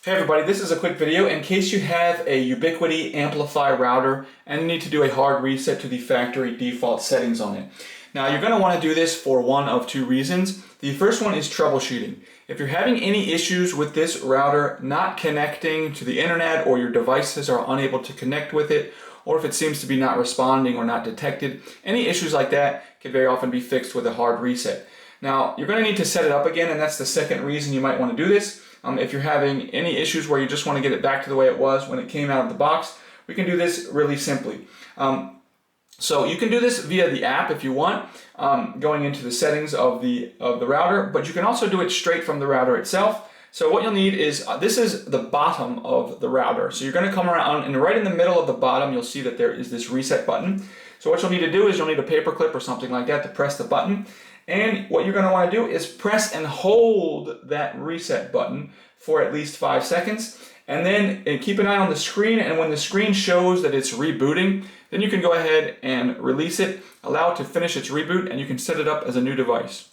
Hey everybody, this is a quick video in case you have a Ubiquiti AmpliFI router and you need to do a hard reset to the factory default settings on it. Now you're going to want to do this for one of two reasons. The first one is troubleshooting. If you're having any issues with this router not connecting to the internet, or your devices are unable to connect with it, or if it seems to be not responding or not detected, any issues like that can very often be fixed with a hard reset. Now you're going to need to set it up again, and that's the second reason you might want to do this. If you're having any issues where you just want to get it back to the way it was when it came out of the box, we can do this really simply. So you can do this via the app if you want, going into the settings of the router, but you can also do it straight from the router itself. So what you'll need is, this is the bottom of the router. So you're going to come around, and right in the middle of the bottom you'll see that there is this reset button. So what you'll need to do is you'll need a paper clip or something like that to press the button. And what you're going to want to do is press and hold that reset button for at least 5 seconds. And then keep an eye on the screen, and when the screen shows that it's rebooting, then you can go ahead and release it, allow it to finish its reboot, and you can set it up as a new device.